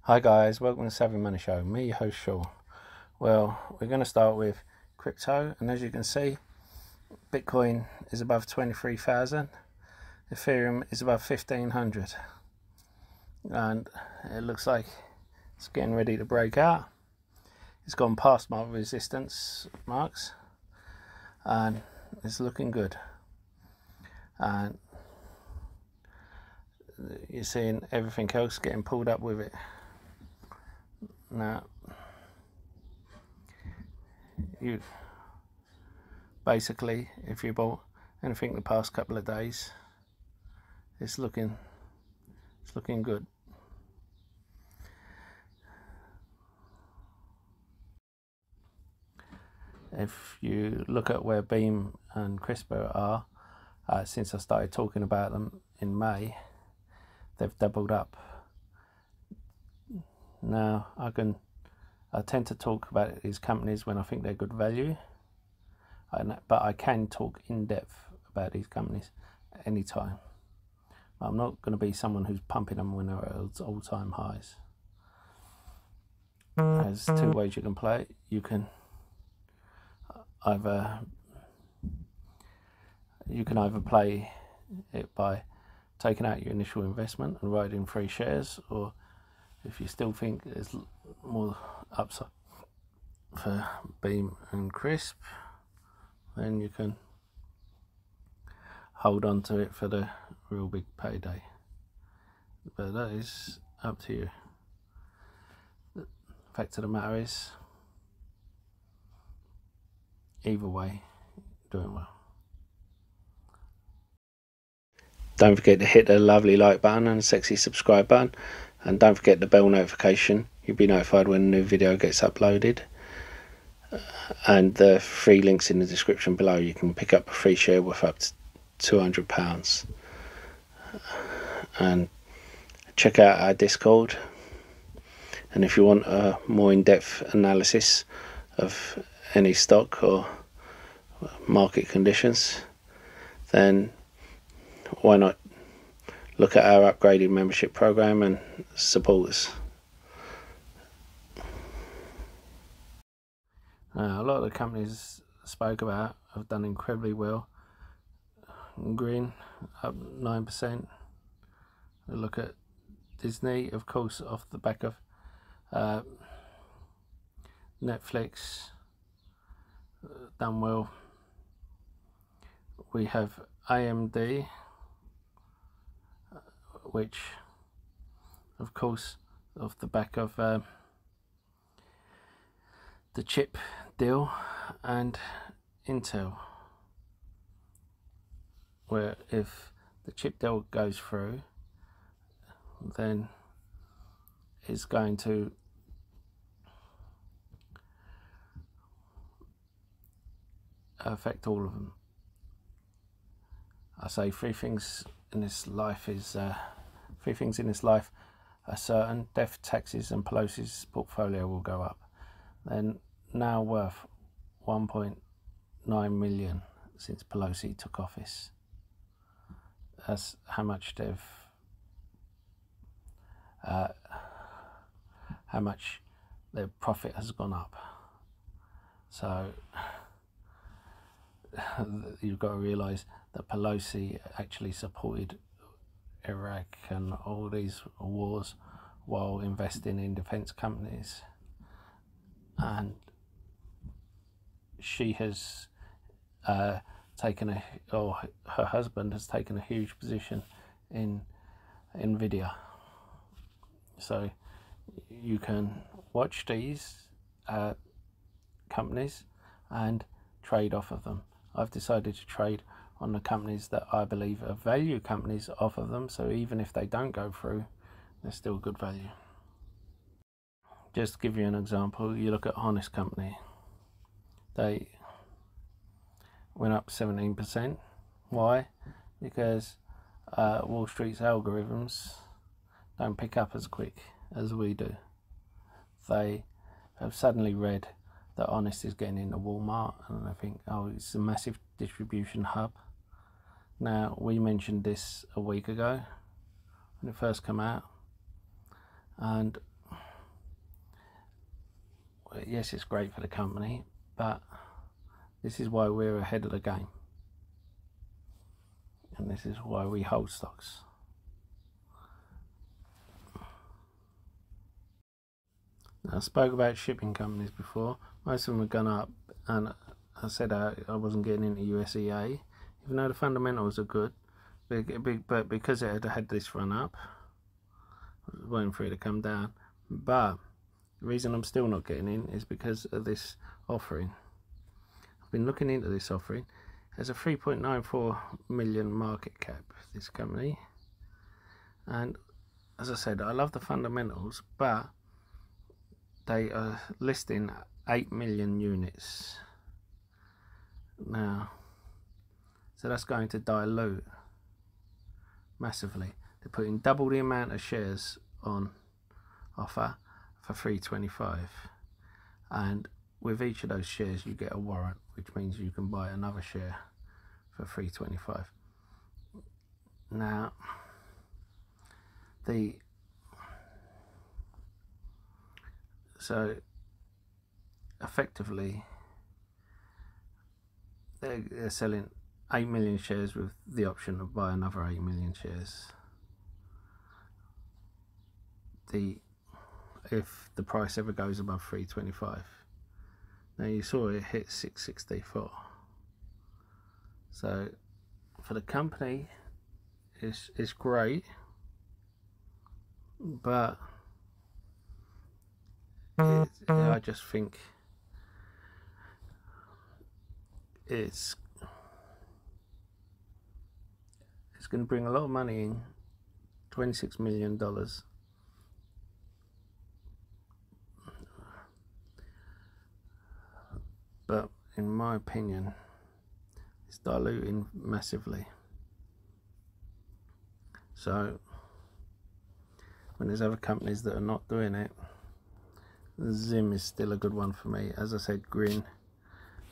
Hi guys, welcome to Savvy Money Show. Me, your host Shaw. Well, we're going to start with crypto, and as you can see, Bitcoin is above 23,000, Ethereum is above 1,500, and it looks like it's getting ready to break out. It's gone past my resistance marks, and it's looking good. And you're seeing everything else getting pulled up with it. Now, you basically, if you bought anything the past couple of days, it's looking good. If you look at where Beam and Quidco are, since I started talking about them in May, they've doubled up. Now, I tend to talk about these companies when I think they're good value, but I can talk in depth about these companies anytime. I'm not going to be someone who's pumping them when they're at all-time highs. There's two ways you can play it. You can either play it by taking out your initial investment and riding free shares, or if you still think there's more upside for Beam and Crisp, then you can hold on to it for the real big payday. But that is up to you. The fact of the matter is, either way, doing well. Don't forget to hit the lovely like button and sexy subscribe button. And don't forget the bell notification. You'll be notified when a new video gets uploaded. And the free links in the description below. You can pick up a free share worth up to £200. And check out our Discord. And if you want a more in-depth analysis of any stock or market conditions, then why not look at our upgraded membership program and support us. A lot of the companies I spoke about have done incredibly well. Green up 9%. Look at Disney, of course, off the back of Netflix, done well. We have AMD, which, of course, off the back of the chip deal, and Intel, where if the chip deal goes through, then it's going to affect all of them. I say three things in this life are certain: death, taxes, and Pelosi's portfolio will go up. They're now worth 1.9 million since Pelosi took office. That's how much their profit has gone up. So you've got to realise that Pelosi actually supported Iraq and all these wars while investing in defence companies, and she has her husband has taken a huge position in Nvidia. So you can watch these companies and trade off of them. I've decided to trade on the companies that I believe are value companies off of them, so even if they don't go through, they're still good value. Just to give you an example, you look at Honest Company. They went up 17%. Why? Because Wall Street's algorithms don't pick up as quick as we do. They have suddenly read that Honest is getting into Walmart, and I think, oh, it's a massive distribution hub. Now, we mentioned this a week ago when it first came out, and yes, it's great for the company, but this is why we're ahead of the game, and this is why we hold stocks. Now, I spoke about shipping companies before. Most of them have gone up, and I said I wasn't getting into USEA, even though the fundamentals are good, but because it had this run up, I was waiting for it to come down. But the reason I'm still not getting in is because of this offering. I've been looking into this offering. There's a 3.94 million market cap, this company, and as I said, I love the fundamentals, but they are listing 8 million units now, so that's going to dilute massively. They're putting double the amount of shares on offer for $3.25, and with each of those shares you get a warrant, which means you can buy another share for $3.25. Now, so effectively they're selling 8 million shares with the option to buy another 8 million shares. If the price ever goes above $3.25. Now, you saw it hit $6.64. So for the company, it's great, but I just think it's going to bring a lot of money in, $26 million. But in my opinion, it's diluting massively. So when there's other companies that are not doing it, Zim is still a good one for me. As I said, Grin,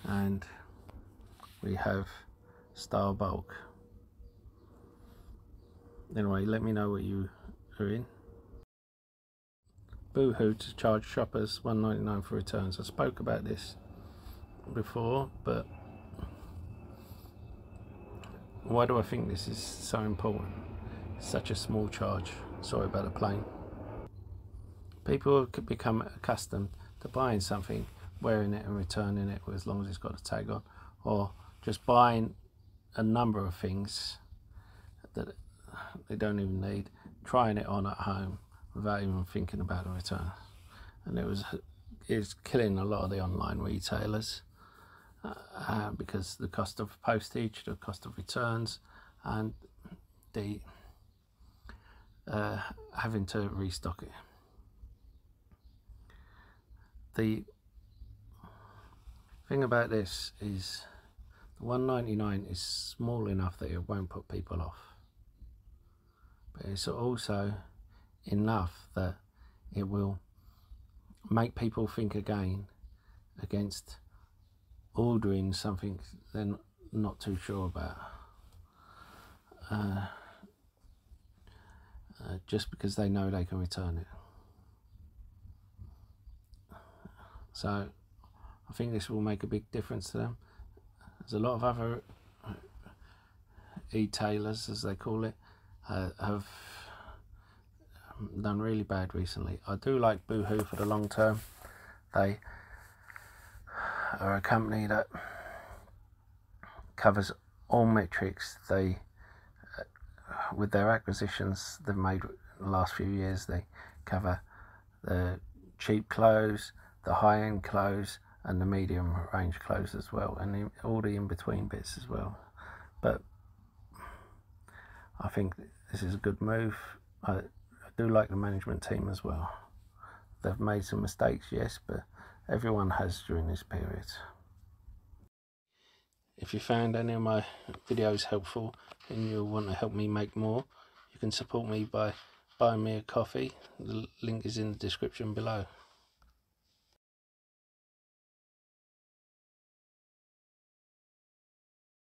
and we have Star Bulk. Anyway, let me know what you are in. Boohoo to charge shoppers $1.99 for returns. I spoke about this before, but why do I think this is so important? Such a small charge. Sorry about the plane. People could become accustomed to buying something, wearing it and returning it as long as it's got a tag on, or just buying a number of things that they don't even need, trying it on at home without even thinking about the return. And it's killing a lot of the online retailers because the cost of postage, the cost of returns, and the having to restock it. The thing about this is the $1.99 is small enough that it won't put people off, but it's also enough that it will make people think again against ordering something they're not too sure about, just because they know they can return it. So I think this will make a big difference to them. There's a lot of other e-tailers, as they call it, have done really bad recently. I do like Boohoo for the long term. They are a company that covers all metrics. They, with their acquisitions they've made in the last few years, they cover the cheap clothes, the high-end clothes, and the medium range clothes as well, and all the in-between bits as well. But I think this is a good move. I do like the management team as well. They've made some mistakes, yes, but everyone has during this period. If you found any of my videos helpful and you want to help me make more, you can support me by buying me a coffee. The link is in the description below.